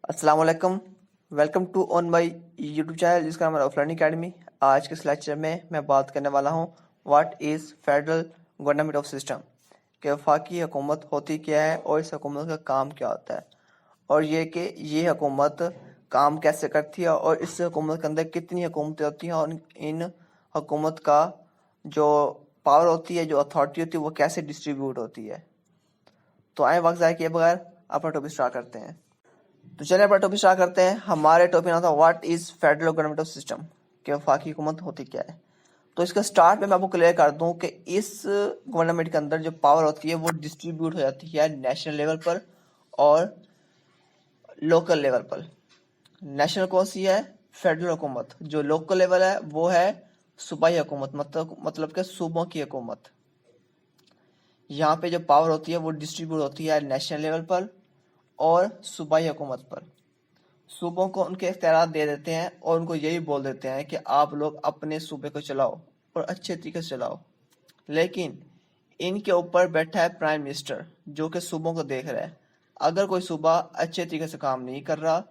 السلام علیکم، welcome to on my YouTube channel جس کا نام ہے آف لرننگ اکیڈمی۔ آج کے اس لیکچر میں بات کرنے والا ہوں what is federal government of system, کہ وفاقی حکومت ہوتی کیا ہے اور اس حکومت کا کام کیا ہوتا ہے، اور یہ کہ یہ حکومت کام کیسے کرتی ہے اور اس حکومت کے اندر کتنی حکومتیں ہوتی ہیں، اور ان حکومت کا جو پاور ہوتی ہے، جو اتھارٹی ہوتی ہے، وہ کیسے ڈسٹریبیوٹ ہوتی ہے۔ تو آئیں وقت ضائع کیے بغیر اپنا ٹاپک اسٹارٹ کرتے ہیں۔ تو چلیں اپنا ٹاپک اسٹارٹ کرتے ہیں۔ ہمارے ٹاپک نام تھا what is federal government of system, کہ وفاقی حکومت ہوتی کیا ہے۔ تو اس کا اسٹارٹ میں آپ کو کلیئر کر دوں کہ اس گورنمنٹ کے اندر جو پاور ہوتی ہے وہ ڈسٹریبیوٹ ہو جاتی ہے نیشنل لیول پر اور لوکل لیول پر۔ نیشنل کون سی ہے؟ فیڈرل حکومت۔ جو لوکل لیول ہے وہ ہے صوبائی حکومت، مطلب کہ صوبوں کی حکومت۔ یہاں پہ جو پاور ہوتی ہے وہ ڈسٹریبیوٹ ہوتی ہے نیشنل لیول پر اور صوبائی حکومت پر۔ صوبوں کو ان کے اختیارات دے دیتے ہیں اور ان کو یہی بول دیتے ہیں کہ آپ لوگ اپنے صوبے کو چلاؤ اور اچھے طریقے سے چلاؤ، لیکن ان کے اوپر بیٹھا ہے پرائم منسٹر جو کہ صوبوں کو دیکھ رہا ہے۔ اگر کوئی صوبہ اچھے طریقے سے کام نہیں کر رہا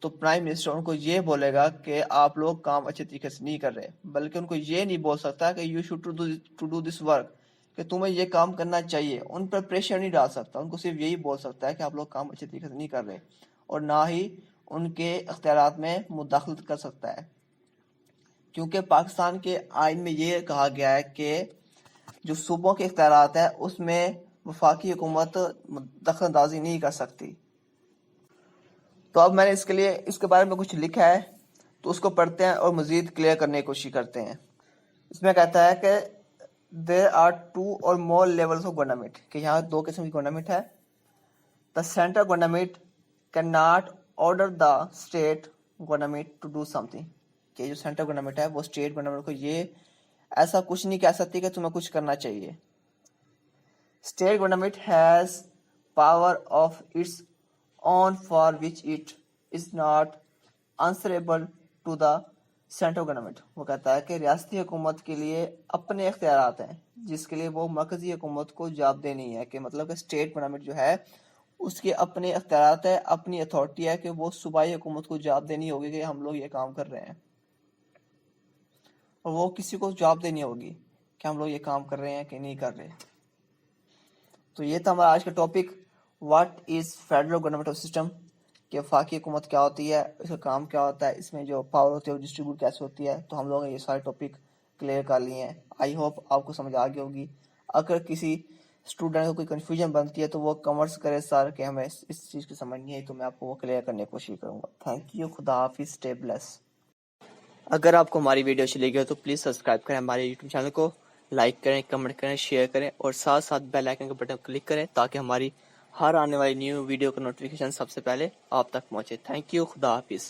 تو پرائم منسٹر ان کو یہ بولے گا کہ آپ لوگ کام اچھے طریقے سے نہیں کر رہے، بلکہ ان کو یہ نہیں بول سکتا کہ you should to do this work, کہ تمہیں یہ کام کرنا چاہیے۔ ان پر پریشر نہیں ڈال سکتا، ان کو صرف یہی بول سکتا ہے کہ آپ لوگ کام اچھے طریقے سے نہیں کر رہے، اور نہ ہی ان کے اختیارات میں مداخلت کر سکتا ہے، کیونکہ پاکستان کے آئین میں یہ کہا گیا ہے کہ جو صوبوں کے اختیارات ہیں اس میں وفاقی حکومت دخل اندازی نہیں کر سکتی۔ تو اب میں نے اس کے بارے میں کچھ لکھا ہے، تو اس کو پڑھتے ہیں اور مزید کلیئر کرنے کی کوشش کرتے ہیں۔ اس میں کہتا ہے کہ there are two or more levels of government، کہ یہاں دو قسم کی گورنمنٹ ہے۔ the central government cannot order the state government to do something، کہ جو سینٹرل گورنمنٹ ہے وہ اسٹیٹ گورنمنٹ کو یہ ایسا کچھ نہیں کہہ سکتی کہ تمہیں کچھ کرنا چاہیے۔ State government has power of its own for which it is not answerable to the central government. وہ کہتا ہے کہ ریاستی حکومت کے لیے اپنے اختیارات ہیں جس کے لیے وہ مرکزی حکومت کو جوابدہ نہیں ہے، کہ مطلب کہ اسٹیٹ گورنمنٹ جو ہے اس کے اپنے اختیارات ہے، اپنی اتھارٹی ہے، کہ وہ صوبائی حکومت کو جواب دینی ہوگی کہ ہم لوگ یہ کام کر رہے ہیں، اور وہ کسی کو جواب دینی ہوگی کہ ہم لوگ یہ کام کر رہے ہیں کہ نہیں کر رہے۔ تو یہ تھا ہمارا آج کا topic, what is federal government of system, کہ وفاقی حکومت کیا ہوتی ہے، اس کا کام کیا ہوتا ہے، اس میں جو پاور ہوتی ہے وہ ڈسٹریبیوٹ کیسے ہوتی ہے۔ تو ہم لوگوں نے یہ سارے ٹاپک کلیئر کر لیے ہیں۔ آئی ہوپ آپ کو سمجھ آ گئی ہوگی۔ اگر کسی اسٹوڈنٹ کو کوئی کنفیوژن بنتی ہے تو وہ کمنٹس کرے سر کہ ہمیں اس چیز کی سمجھ نہیں آئی، تو میں آپ کو وہ کلیئر کرنے کی کوشش کروں گا۔ تھینک یو، خدا حافظ، اسٹے بلیس۔ اگر آپ کو ہماری ویڈیو اچھی لگی ہو تو پلیز سبسکرائب کریں ہمارے یوٹیوب چینل کو، لائک کریں، کمنٹ کریں، شیئر کریں، اور ساتھ ساتھ بیل آئکن کے بٹن کلک کریں تاکہ ہماری ہر آنے والی نیو ویڈیو کا نوٹیفیکیشن سب سے پہلے آپ تک پہنچے۔ تھینک یو، خدا حافظ۔